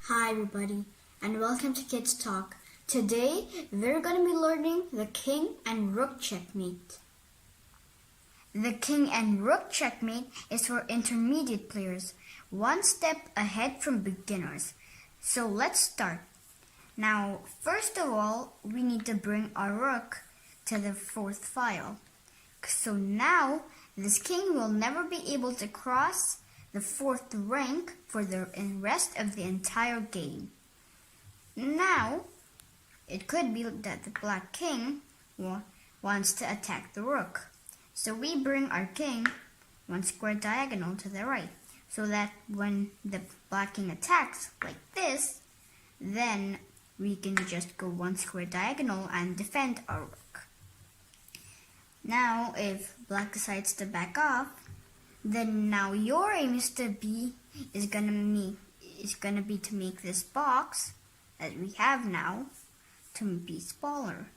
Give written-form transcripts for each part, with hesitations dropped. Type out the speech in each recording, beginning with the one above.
Hi everybody and welcome to Kids Talk. Today we're going to be learning the King and Rook Checkmate. The King and Rook Checkmate is for intermediate players, one step ahead from beginners. So let's start. Now first of all we need to bring our Rook to the fourth file. So now this King will never be able to cross the fourth rank for the rest of the entire game. Now, it could be that the Black King wants to attack the Rook. So we bring our King one square diagonal to the right, so that when the Black King attacks like this, then we can just go one square diagonal and defend our Rook. Now, if Black decides to back off, then now your aim is gonna be to make this box that we have now to be smaller.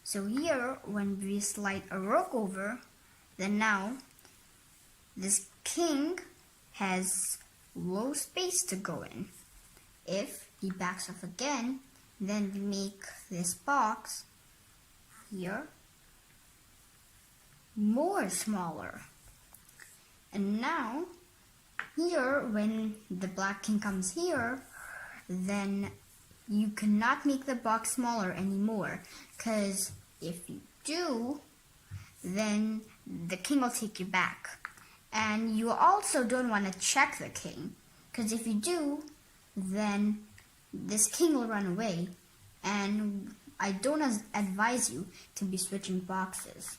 So here, when we slide a Rook over, then now this King has low space to go in. If he backs off again, then we make this box here more smaller. And now, here, when the Black King comes here, then you cannot make the box smaller anymore. Because if you do, then the King will take you back. And you also don't want to check the King. Because if you do, then this King will run away. And I don't advise you to be switching boxes.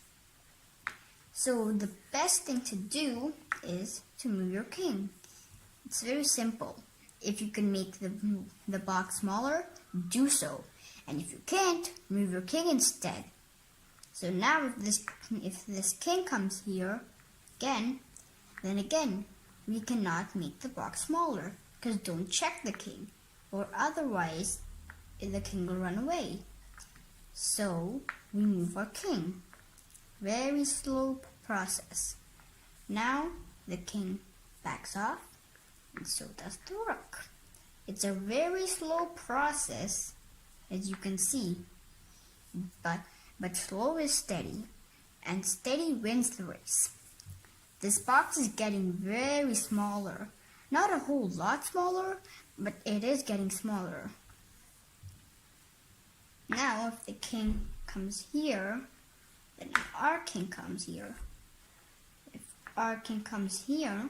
So the best thing to do is to move your King. It's very simple. If you can make the box smaller, do so. And if you can't, move your King instead. So now if this King comes here again, then again, we cannot make the box smaller. Because don't check the King, or otherwise the King will run away. So we move our King. Very slow process. Now the King backs off, and so does the Rook. It's a very slow process, as you can see, but slow is steady, and steady wins the race. This box is getting very smaller. Not a whole lot smaller, but it is getting smaller. Now if the King comes here, then our King comes here. If our King comes here,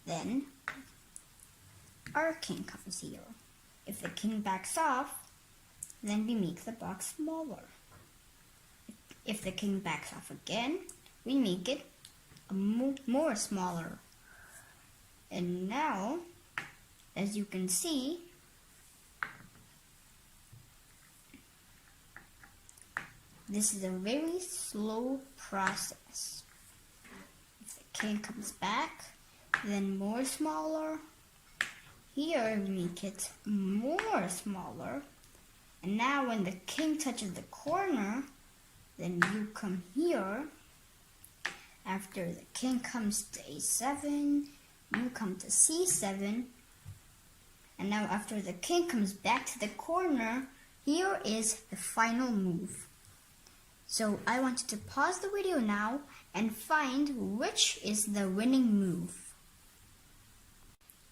then our King comes here. If the King backs off, then we make the box smaller. If the King backs off again, we make it more smaller. And now, as you can see, this is a very slow process. If the King comes back, then more smaller. Here we make it more smaller. And now when the King touches the corner, then you come here. After the King comes to A7, you come to C7. And now after the King comes back to the corner, here is the final move. So I want you to pause the video now and find which is the winning move.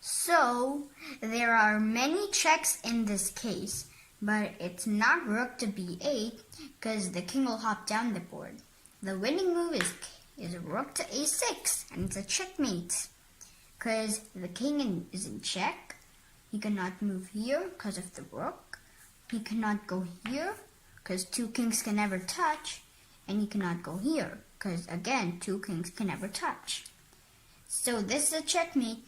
So there are many checks in this case, but it's not Rook to B8 because the King will hop down the board. The winning move is Rook to A6, and it's a checkmate because the King is in check. He cannot move here because of the Rook. He cannot go here because two Kings can never touch, and he cannot go here, because again, two Kings can never touch. So this is a checkmate.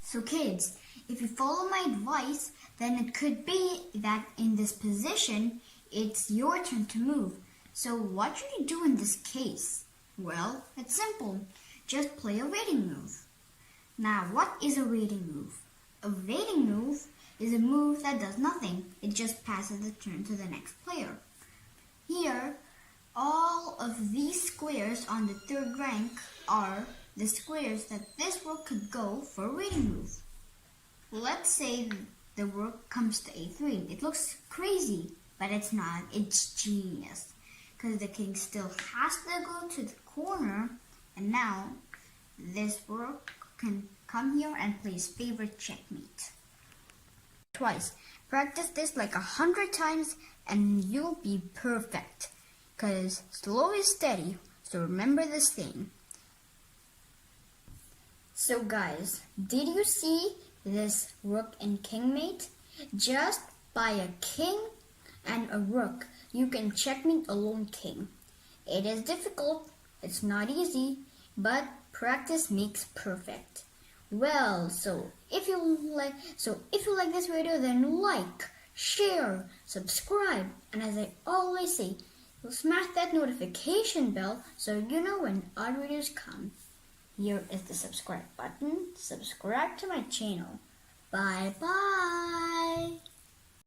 So kids, if you follow my advice, then it could be that in this position, it's your turn to move. So what should you do in this case? Well, it's simple. Just play a waiting move. Now, what is a waiting move? A waiting move is a move that does nothing. It just passes the turn to the next player. Here, all of these squares on the third rank are the squares that this Rook could go for a waiting move. Let's say the rook comes to a3. It looks crazy, but it's not. It's genius. Because the king still has to go to the corner, and now this rook can come here and play his favorite checkmate. Twice. Practice this like 100 times and you'll be perfect. Because slow is steady, so remember this thing. So guys, did you see this rook and king mate? Just by a king and a rook, you can checkmate a lone king. It is difficult, it's not easy, but practice makes perfect. Well, so if you like this video, then like, share, subscribe, and as I always say, smash that notification bell so you know when our videos come. Here is the subscribe button. Subscribe to my channel. Bye bye.